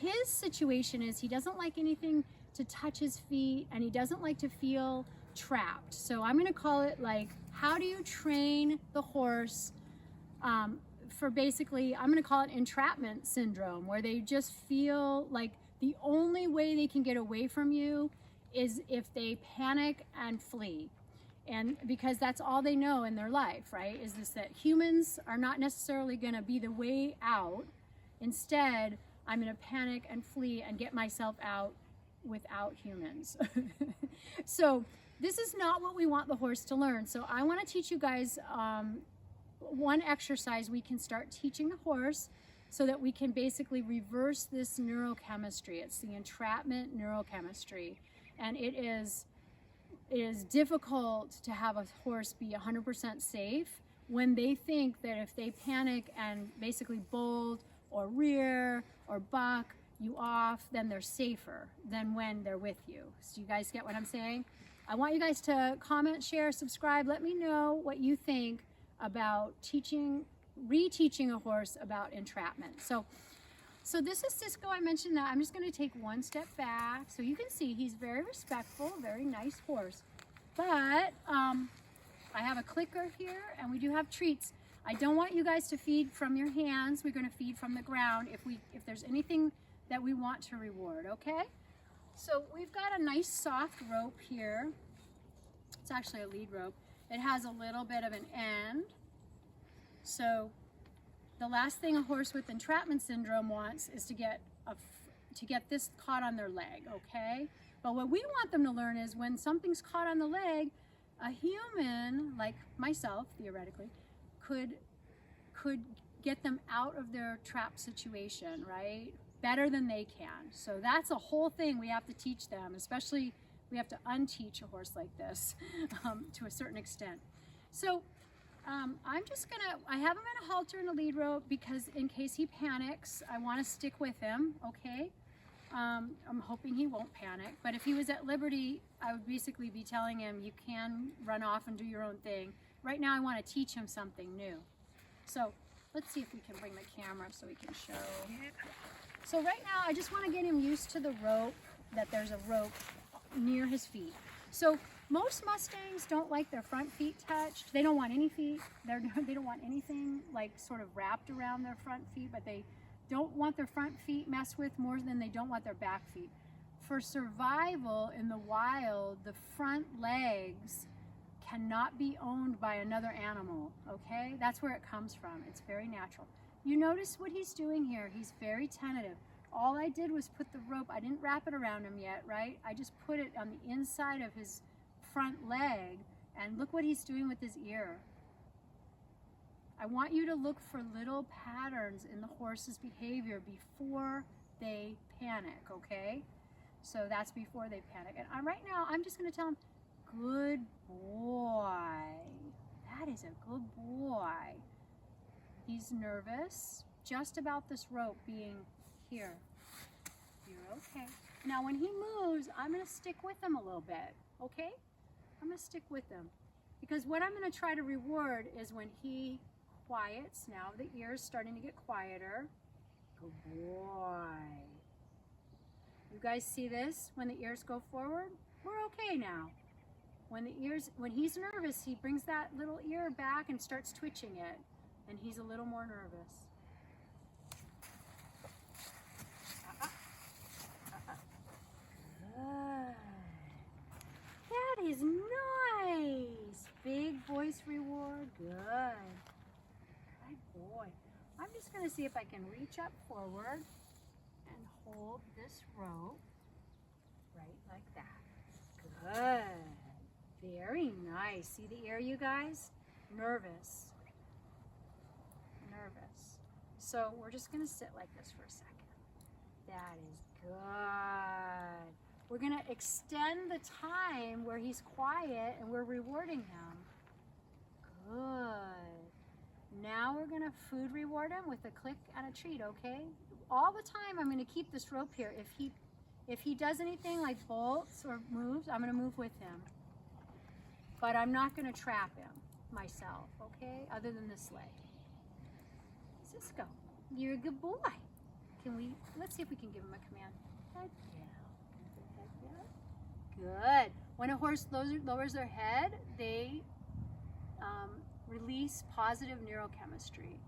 his situation is he doesn't like anything to touch his feet, and he doesn't like to feel trapped. So I'm going to call it like, how do you train the horse for basically, I'm going to call it entrapment syndrome, where they just feel like the only way they can get away from you is if they panic and flee. And because that's all they know in their life, right? Is this, that humans are not necessarily going to be the way out. Instead, I'm going to panic and flee and get myself out without humans. So this is not what we want the horse to learn. So I want to teach you guys one exercise we can start teaching the horse so that we can basically reverse this neurochemistry. It's the entrapment neurochemistry. And it is difficult to have a horse be 100% safe when they think that if they panic and basically bolt or rear or buck you off, then they're safer than when they're with you. So you guys get what I'm saying? I want you guys to comment, share, subscribe. Let me know what you think about reteaching a horse about entrapment. So this is Cisco. I mentioned that. I'm just going to take one step back. So you can see he's very respectful, very nice horse. But I have a clicker here, and we do have treats. I don't want you guys to feed from your hands. We're going to feed from the ground if there's anything that we want to reward, okay? So we've got a nice soft rope here. It's actually a lead rope. It has a little bit of an end. So the last thing a horse with entrapment syndrome wants is to get this caught on their leg, okay? But what we want them to learn is when something's caught on the leg, a human, like myself, theoretically, could get them out of their trap situation, right? Better than they can. So that's a whole thing we have to teach them, especially we have to unteach a horse like this to a certain extent. So I have him in a halter and a lead rope because in case he panics, I want to stick with him, okay? I'm hoping he won't panic, but if he was at liberty, I would basically be telling him, you can run off and do your own thing. Right now, I want to teach him something new. So let's see if we can bring the camera so we can show. So right now, I just want to get him used to the rope, that there's a rope near his feet. So most Mustangs don't like their front feet touched. They don't want any feet. They don't want anything like sort of wrapped around their front feet, but they don't want their front feet messed with more than they don't want their back feet. For survival in the wild, the front legs cannot be owned by another animal, okay? That's where it comes from. It's very natural. You notice what he's doing here. He's very tentative. All I did was put the rope, I didn't wrap it around him yet, right? I just put it on the inside of his front leg, and look what he's doing with his ear. I want you to look for little patterns in the horse's behavior before they panic, okay? So that's before they panic. And right now, I'm just gonna tell him, good boy. That is a good boy. He's nervous just about this rope being here. You're okay. Now when he moves, I'm gonna stick with him a little bit, okay? I'm gonna stick with him. Because what I'm gonna try to reward is when he quiets. Now the ear's starting to get quieter. Good boy. You guys see this? When the ears go forward, we're okay now. When he's nervous, he brings that little ear back and starts twitching it, and he's a little more nervous. Good. That is nice. Big voice reward. Good. Good boy. I'm just going to see if I can reach up forward and hold this rope right like that. Good. Very nice. See the ear, you guys? Nervous. Nervous. So we're just going to sit like this for a second. That is good. We're going to extend the time where he's quiet and we're rewarding him. Good. Now we're going to food reward him with a click and a treat, okay? All the time I'm going to keep this rope here. If he does anything like bolts or moves, I'm going to move with him. But I'm not going to trap him myself, okay? Other than this leg. Cisco, you're a good boy. let's see if we can give him a command. Head down. Head down. Good. When a horse lowers their head, they release positive neurochemistry.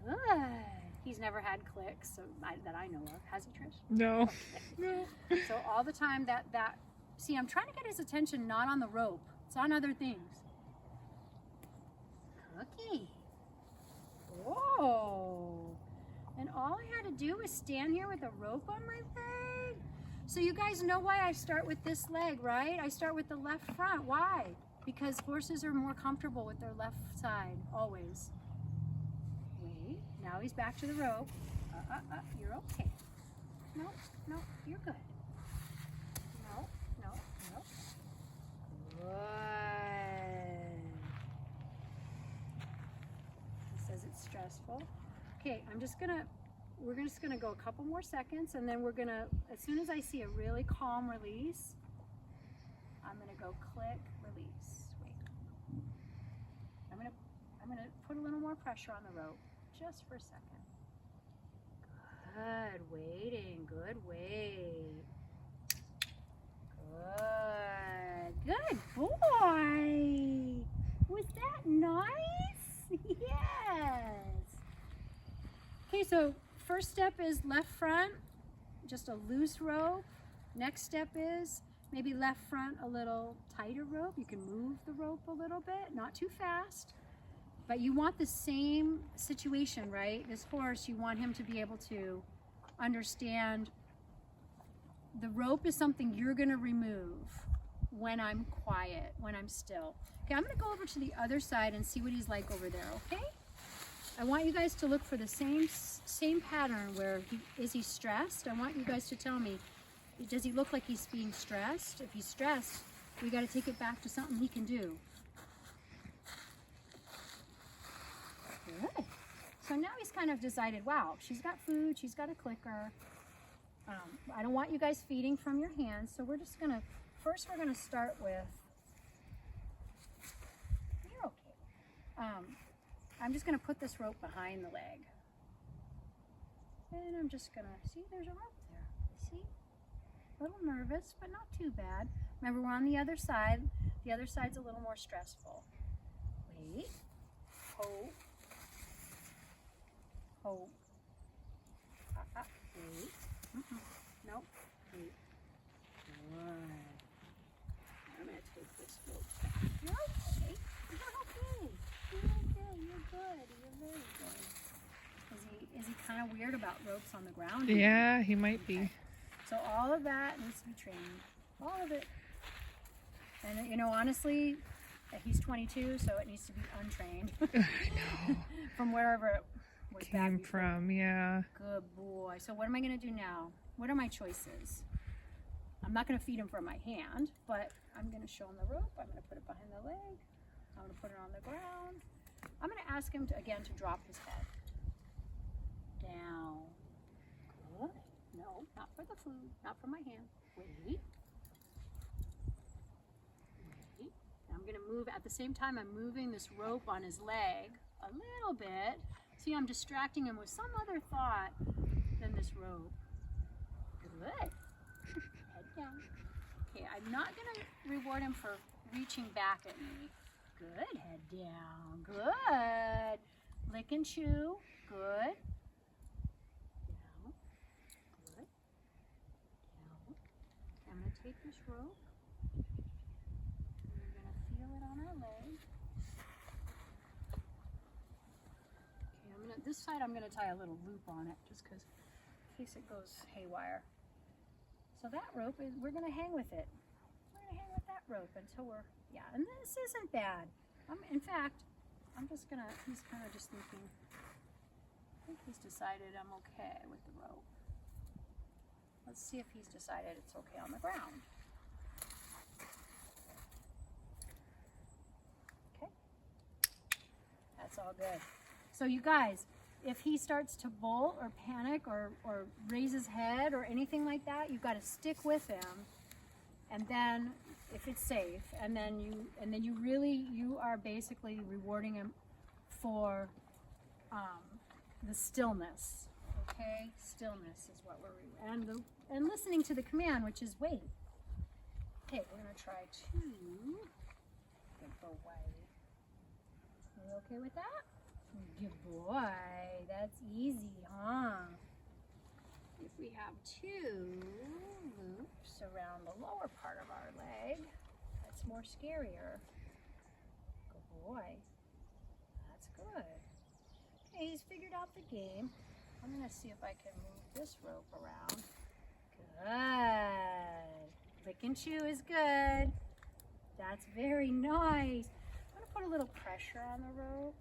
Good. He's never had clicks that I know of. Has he, Trish? No. No. So all the time see, I'm trying to get his attention not on the rope. It's on other things. Cookie. Whoa. And all I had to do was stand here with a rope on my leg. So you guys know why I start with this leg, right? I start with the left front. Why? Because horses are more comfortable with their left side, always. Wait, now he's back to the rope. You're okay. No, you're good. No. Good. He says it's stressful. Okay, we're just gonna go a couple more seconds, and then as soon as I see a really calm release, I'm gonna go click, release. Wait. I'm gonna put a little more pressure on the rope, just for a second. Good, waiting, good wait. Good boy. Was that nice? Yes. Okay, so first step is left front, just a loose rope. Next step is maybe left front a little tighter rope. You can move the rope a little bit, not too fast. But you want the same situation, right? This horse, you want him to be able to understand the rope is something you're gonna remove when I'm quiet, when I'm still. Okay, I'm gonna go over to the other side and see what he's like over there, okay? I want you guys to look for the same pattern where is he stressed? I want you guys to tell me, does he look like he's being stressed? If he's stressed, we gotta take it back to something he can do. Good. So now he's kind of decided, wow, she's got food, she's got a clicker. I don't want you guys feeding from your hands, so we're gonna start with, you're okay. I'm just gonna put this rope behind the leg. And I'm just gonna, see, there's a rope there, see? A little nervous, but not too bad. Remember, we're on the other side. The other side's a little more stressful. Wait, hope. Wait. Nope. Wait. Good. I'm gonna take this rope back. You're okay. You're good. You're very good. Is he kind of weird about ropes on the ground? Yeah, he might be. Okay. So all of that needs to be trained. All of it. And you know, honestly, he's 22, so it needs to be untrained. I know. From wherever it was Came from, yeah. Good boy. So what am I going to do now? What are my choices? I'm not going to feed him from my hand, but I'm going to show him the rope. I'm going to put it behind the leg. I'm going to put it on the ground. I'm going to ask him to drop his head. Down. Good. No, not for the food, not for my hand. Wait. I'm going to move, at the same time I'm moving this rope on his leg a little bit. See, I'm distracting him with some other thought than this rope. Good. Head down. Okay, I'm not going to reward him for reaching back at me. Good. Head down. Good. Lick and chew. Good. Down. Good. Down. I'm going to take this rope. And we're going to feel it on our leg. This side I'm going to tie a little loop on it just because in case it goes haywire. So that rope, we're going to hang with it. We're going to hang with that rope until yeah, and this isn't bad. In fact, he's kind of just thinking, I think he's decided I'm okay with the rope. Let's see if he's decided it's okay on the ground. Okay. That's all good. So you guys, if he starts to bolt or panic or raise his head or anything like that, you've got to stick with him. And then, if it's safe, and then you are basically rewarding him for the stillness. Okay, stillness is what we're and listening to the command, which is wait. Okay, we're gonna try 2. Good boy. Are you okay with that? Good boy. That's easy, huh? If we have 2 loops around the lower part of our leg, that's more scarier. Good boy. That's good. Okay, he's figured out the game. I'm gonna see if I can move this rope around. Good. Lick and chew is good. That's very nice. I'm gonna put a little pressure on the rope.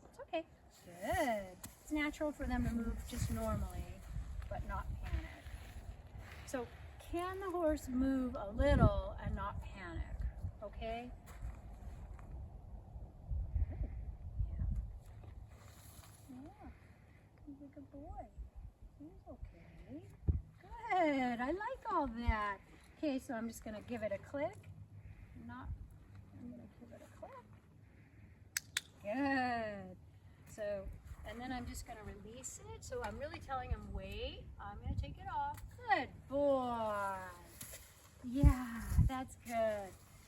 It's okay. Good. It's natural for them to move just normally, but not panic. So can the horse move a little and not panic? Okay? Good. Yeah. He's a good boy. He's okay. Good. I like all that. Okay, so I'm just gonna give it a click. I'm gonna give it a click. Good. So, and then I'm just gonna release it. So I'm really telling him, wait, I'm gonna take it off. Good boy. Yeah, that's good.